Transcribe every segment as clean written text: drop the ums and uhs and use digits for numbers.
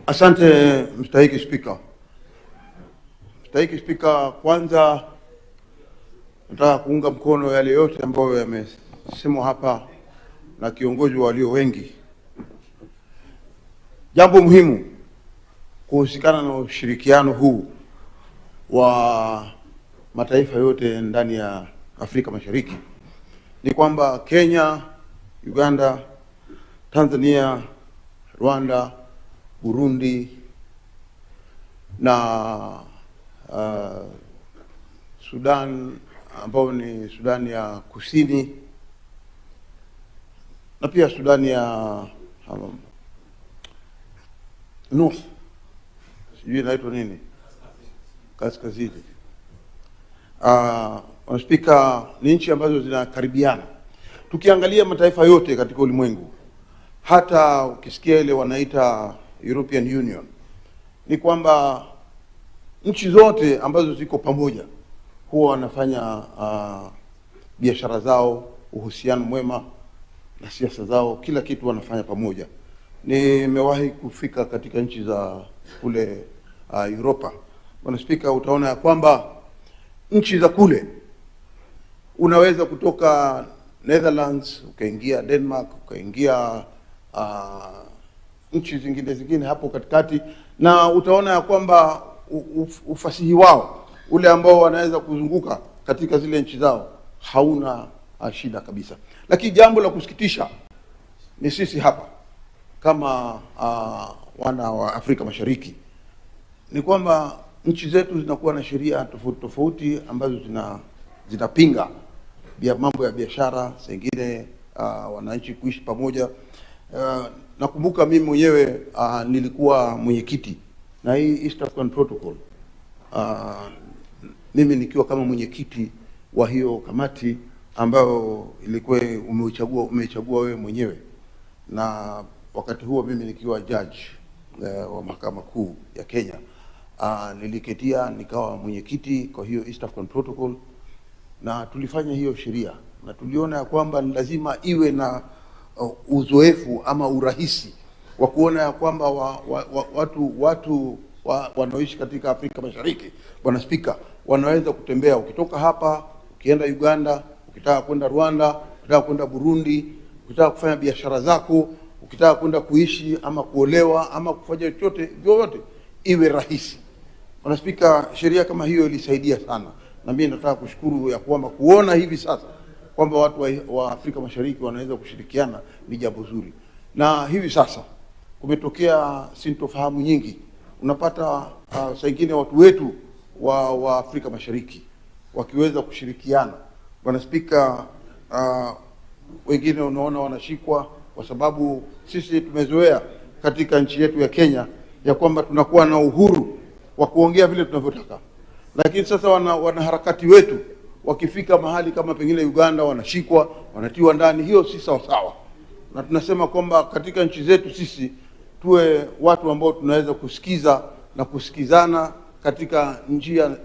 Asante mstahiki Spika. Mstahiki Spika, kwanza nataka kuunga mkono yale yote ambayo yamesemwa hapa na kiongozi walio wengi. Jambo muhimu kuhusikana na ushirikiano huu wa mataifa yote ndani ya Afrika Mashariki ni kwamba Kenya, Uganda, Tanzania, Rwanda, Burundi na Sudan ambao ni Sudan ya Kusini na pia Sudan ya North, sijui inaitwa nini, kaskazini. Spika, ni nchi ambazo zinakaribiana. Tukiangalia mataifa yote katika ulimwengu, hata ukisikia ile wanaita European Union, ni kwamba nchi zote ambazo ziko pamoja huwa wanafanya biashara zao, uhusiano mwema na siasa zao, kila kitu wanafanya pamoja. Nimewahi kufika katika nchi za kule Europa. Bwana Spika, utaona ya kwamba nchi za kule unaweza kutoka Netherlands ukaingia Denmark, ukaingia nchi zingine hapo katikati, na utaona ya kwamba ufasihi wao ule ambao wanaweza kuzunguka katika zile nchi zao hauna shida kabisa. Lakini jambo la kusikitisha ni sisi hapa kama wana wa Afrika Mashariki ni kwamba nchi zetu zinakuwa na sheria tofauti tofauti ambazo zinapinga mambo ya biashara, zingine wananchi kuishi pamoja. Nakumbuka mimi mwenyewe nilikuwa mwenyekiti na hii East African Protocol, mimi nikiwa kama mwenyekiti wa hiyo kamati ambayo ilikuwa umechagua wewe mwenyewe, na wakati huo mimi nikiwa judge wa mahakama kuu ya Kenya. Niliketia nikawa mwenyekiti kwa hiyo East African Protocol, na tulifanya hiyo sheria na tuliona ya kwamba ni lazima iwe na uzoefu ama urahisi wa kuona ya kwamba watu wanaoishi katika Afrika Mashariki, Bwana Spika, wanaweza kutembea. Ukitoka hapa ukienda Uganda, ukitaka kwenda Rwanda, ukitaka kwenda Burundi, ukitaka kufanya biashara zako, ukitaka kwenda kuishi ama kuolewa ama kufanya chochote vyote, iwe rahisi. Bwana Spika, sheria kama hiyo ilisaidia sana, na mimi nataka kushukuru ya kwamba kuona hivi sasa kwamba watu wa Afrika Mashariki wanaweza kushirikiana ni jambo zuri. Na hivi sasa kumetokea sintofahamu nyingi. Unapata saa nyingine watu wetu wa Afrika Mashariki wakiweza kushirikiana, Bwana Spika, wengine unaona wanashikwa kwa sababu sisi tumezoea katika nchi yetu ya Kenya ya kwamba tunakuwa na uhuru wa kuongea vile tunavyotaka. Lakini sasa wanaharakati wetu wakifika mahali kama pengine Uganda wanashikwa, wanatiwa ndani. Hiyo si sawa sawa. Na tunasema kwamba katika nchi zetu sisi tuwe watu ambao tunaweza kusikiza na kusikizana katika njia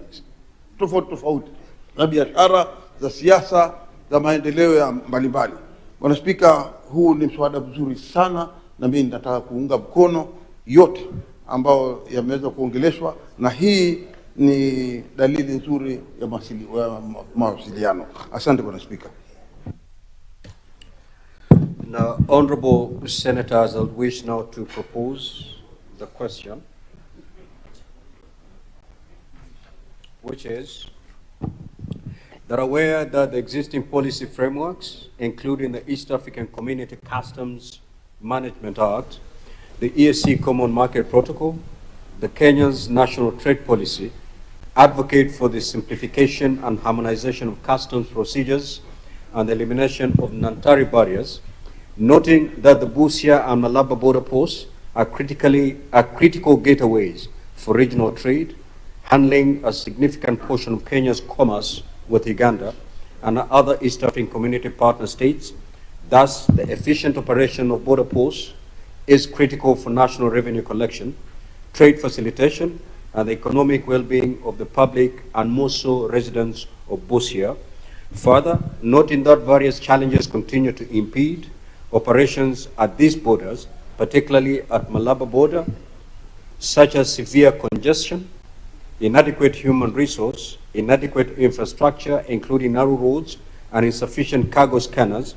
tofauti tofauti za biashara, za siasa, za maendeleo ya mbalimbali. Bwana Spika, huu ni mswada mzuri sana, na mimi nataka kuunga mkono yote ambao yameweza kuongeleshwa, na hii ni dalili nzuri ya mawasiliano. Asante Bwana Spika. Now, honorable senators, I would wish now to propose the question, which is that aware that the existing policy frameworks, including the East African Community Customs Management Act, the EAC Common Market Protocol, the Kenya's National Trade Policy, advocate for the simplification and harmonization of customs procedures and the elimination of non-tariff barriers, noting that the Busia and Malaba border posts are critical gateways for regional trade, handling a significant portion of Kenya's commerce with Uganda and other East African Community partner states. Thus, the efficient operation of border posts is critical for national revenue collection, trade facilitation, and the economic well-being of the public and more so residents of Busia. Further, noting that various challenges continue to impede operations at these borders, particularly at Malaba border, such as severe congestion, inadequate human resource, inadequate infrastructure, including narrow roads and insufficient cargo scanners,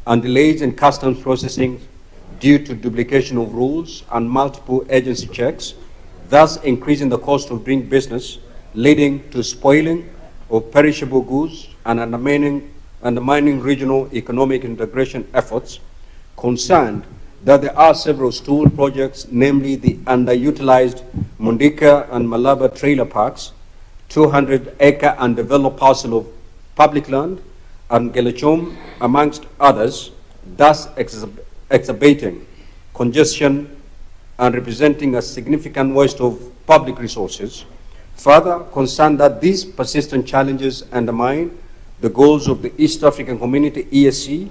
and delays in customs processing due to duplication of rules and multiple agency checks, thus increasing the cost of doing business, leading to spoiling of perishable goods and undermining regional economic integration efforts. Concerned that there are several stool projects, namely the underutilized Mundika and Malaba trailer parks, 200-acre undeveloped parcel of public land, and Gelechom, amongst others, thus exacerbating congestion and representing a significant waste of public resources. Further, concerned that these persistent challenges undermine the goals of the East African Community EAC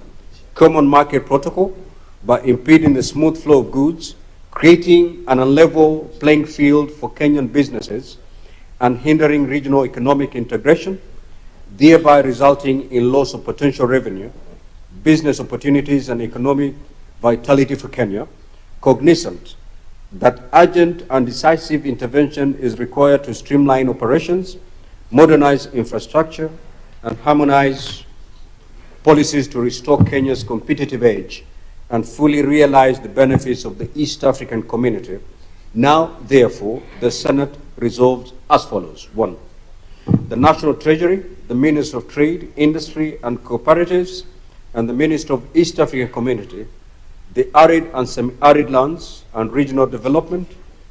Common Market Protocol by impeding the smooth flow of goods, creating an unlevel playing field for Kenyan businesses, and hindering regional economic integration, thereby resulting in loss of potential revenue, business opportunities, and economic vitality for Kenya, cognizant that urgent and decisive intervention is required to streamline operations, modernize infrastructure, and harmonize policies to restore Kenya's competitive edge and fully realize the benefits of the East African community. Now, therefore, the Senate resolved as follows. 1. The National Treasury, the Minister of Trade, Industry and Cooperatives, and the Minister of East African Community, the Arid and Semi-Arid Lands and Regional Development,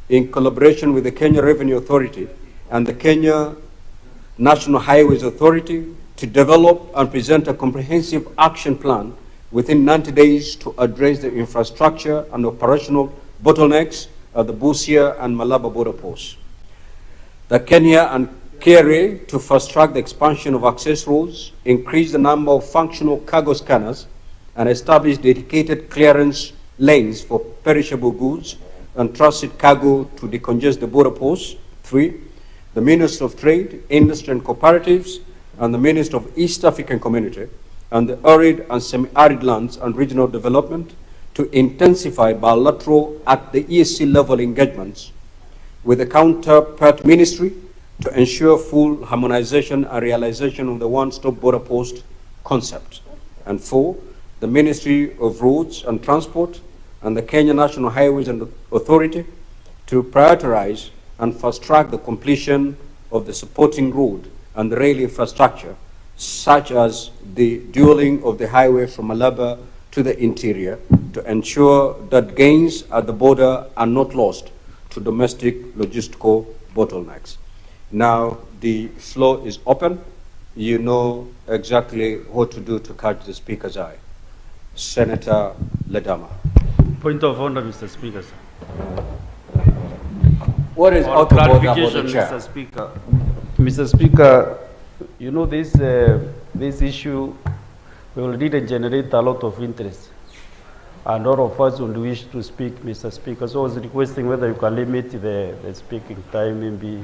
in collaboration with the Kenya Revenue Authority and the Kenya National Highways Authority, to develop and present a comprehensive action plan within 90 days to address the infrastructure and operational bottlenecks at the Busia and Malaba border posts. The Kenya and KRA to fast-track the expansion of access roads, increase the number of functional cargo scanners, and establish dedicated clearance lanes for perishable goods and transit cargo to decongest the border posts. 3. The Minister of Trade, Industry and Cooperatives, and the Minister of East African Community, and the Arid and Semi-Arid Lands and Regional Development to intensify bilateral at the EAC level engagements with the counterpart ministry to ensure full harmonization and realization of the one-stop border post concept. And 4, the Ministry of Roads and Transport and the Kenya National Highways Authority to prioritize and fast-track the completion of the supporting road and the rail infrastructure, such as the dualling of the highway from Malaba to the interior, to ensure that gains at the border are not lost to domestic logistical bottlenecks. Now, the floor is open. You know exactly what to do to catch the Speaker's eye. Senator Ledama. Point of order, Mr. Speaker, sir. What is out of order about the chair? Mr. Speaker. Mr. Speaker, you know this issue will really generate a lot of interest, and all of us will wish to speak, Mr. Speaker. So I was requesting whether you can limit the speaking time maybe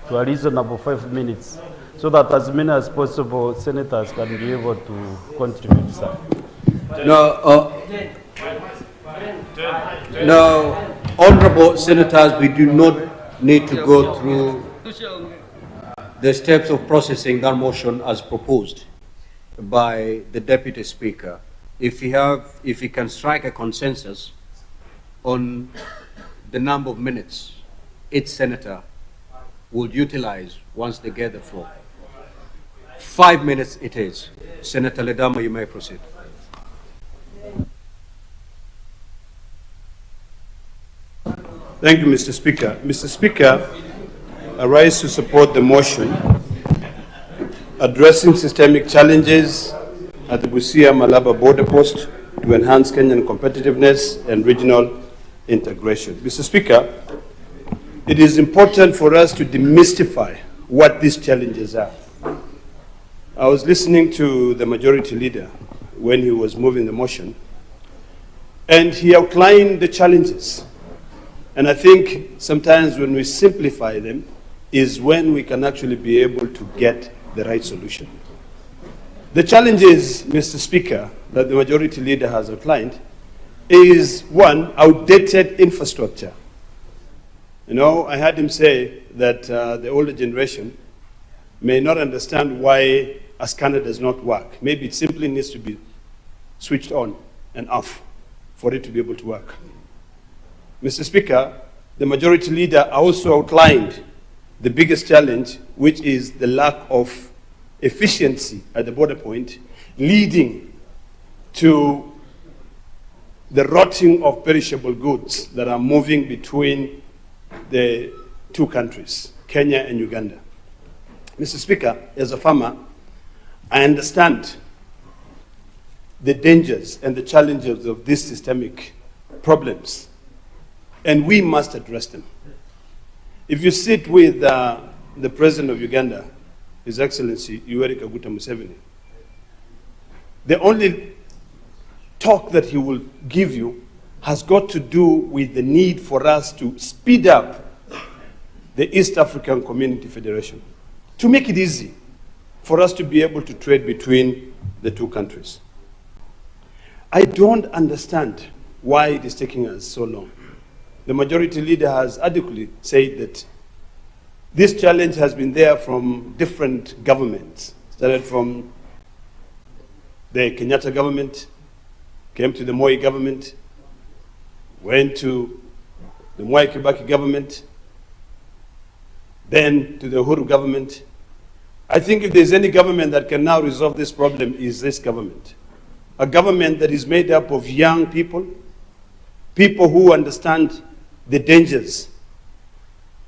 to a reasonable 5 minutes, so that as many as possible senators can be able to contribute, sir. No, honorable senators, we do not need to go through the steps of processing that motion as proposed by the Deputy Speaker. If you can strike a consensus on the number of minutes each senator would utilize once they get the floor. 5 minutes it is. Senator Ledama, you may proceed. Thank you, Mr. Speaker. Mr. Speaker, I rise to support the motion addressing systemic challenges at the Busia-Malaba border post to enhance Kenyan competitiveness and regional integration. Mr. Speaker, it is important for us to demystify what these challenges are. I was listening to the majority leader when he was moving the motion, and he outlined the challenges. And I think sometimes when we simplify them is when we can actually be able to get the right solution. The challenges, Mr. Speaker, that the majority leader has outlined is, one, outdated infrastructure. You know, I heard him say that the older generation may not understand why a scanner does not work. Maybe it simply needs to be switched on and off for it to be able to work. Mr. Speaker, the majority leader also outlined the biggest challenge, which is the lack of efficiency at the border point, leading to the rotting of perishable goods that are moving between the two countries, Kenya and Uganda. Mr. Speaker, as a farmer, I understand the dangers and the challenges of these systemic problems, and we must address them. If you sit with the President of Uganda, His Excellency Yoweri Kaguta Museveni, the only talk that he will give you has got to do with the need for us to speed up the East African Community Federation, to make it easy for us to be able to trade between the two countries. I don't understand why it is taking us so long. The majority leader has adequately said that this challenge has been there from different governments. Started from the Kenyatta government, came to the Moi government, went to the Mwai Kibaki government, then to the Uhuru government. I think if there's any government that can now resolve this problem, is this government. A government that is made up of young people, people who understand the dangers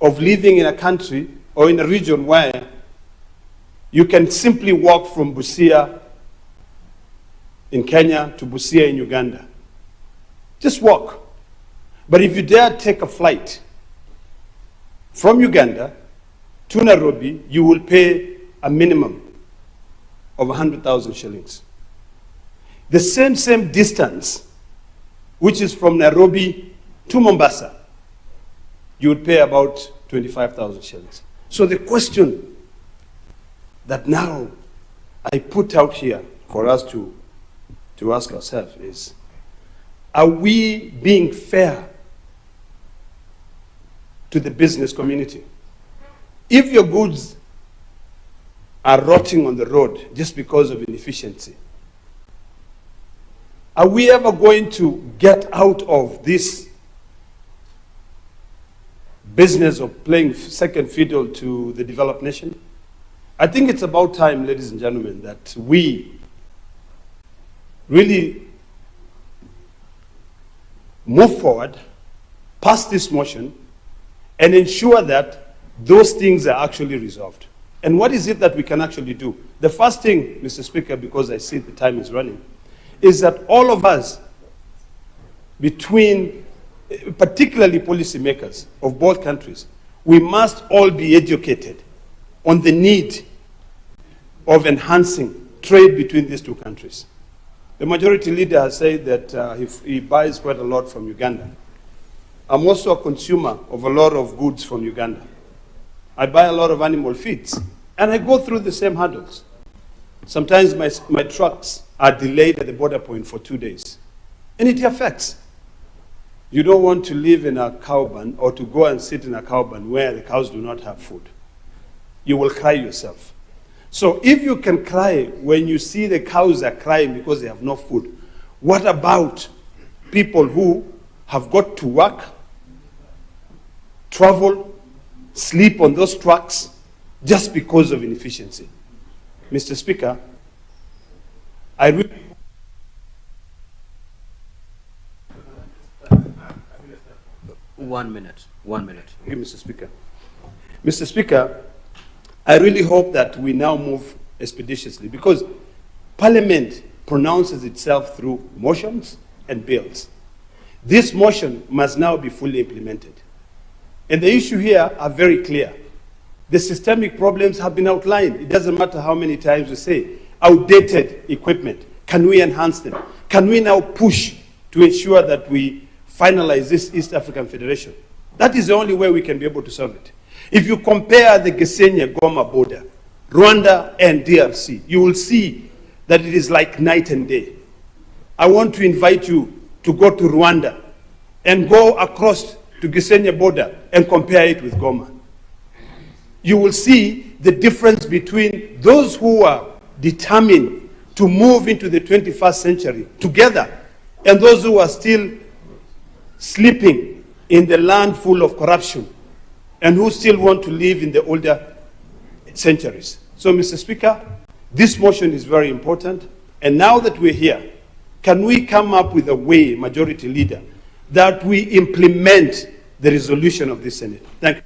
of living in a country or in a region where you can simply walk from Busia in Kenya to Busia in Uganda. Just walk. But if you dare take a flight from Uganda to Nairobi, you will pay a minimum of 100,000 shillings. The same distance, which is from Nairobi to Mombasa, you would pay about 25,000 shillings. So the question that now I put out here for us to ask ourselves is, are we being fair to the business community? If your goods are rotting on the road just because of inefficiency, are we ever going to get out of this business of playing second fiddle to the developed nation? I think it's about time, ladies and gentlemen, that we really move forward, pass this motion, and ensure that those things are actually resolved. And what is it that we can actually do? The first thing, Mr. Speaker, because I see the time is running, is that all of us, between, particularly policymakers of both countries, we must all be educated on the need of enhancing trade between these two countries. The majority leader has said that he buys quite a lot from Uganda. I'm also a consumer of a lot of goods from Uganda. I buy a lot of animal feeds, and I go through the same hurdles. Sometimes my trucks are delayed at the border point for 2 days, and it affects. You don't want to live in a cow barn or to go and sit in a cow barn where the cows do not have food. You will cry yourself. So if you can cry when you see the cows are crying because they have no food, what about people who have got to work, travel, sleep on those trucks just because of inefficiency? Mr. Speaker, I really... One minute. Okay, Mr. Speaker. Mr. Speaker, I really hope that we now move expeditiously, because Parliament pronounces itself through motions and bills. This motion must now be fully implemented. And the issue here are very clear. The systemic problems have been outlined. It doesn't matter how many times we say, outdated equipment. Can we enhance them? Can we now push to ensure that we finalize this East African Federation? That is the only way we can be able to solve it. If you compare the Gisenyi-Goma border, Rwanda and DRC, you will see that it is like night and day. I want to invite you to go to Rwanda and go across to Gisenyi border and compare it with Goma, you will see the difference between those who are determined to move into the 21st century together and those who are still sleeping in the land full of corruption and who still want to live in the older centuries. So, Mr. Speaker, this motion is very important. And now that we're here, can we come up with a way, Majority Leader, that we implement the resolution of the Senate? Thank you.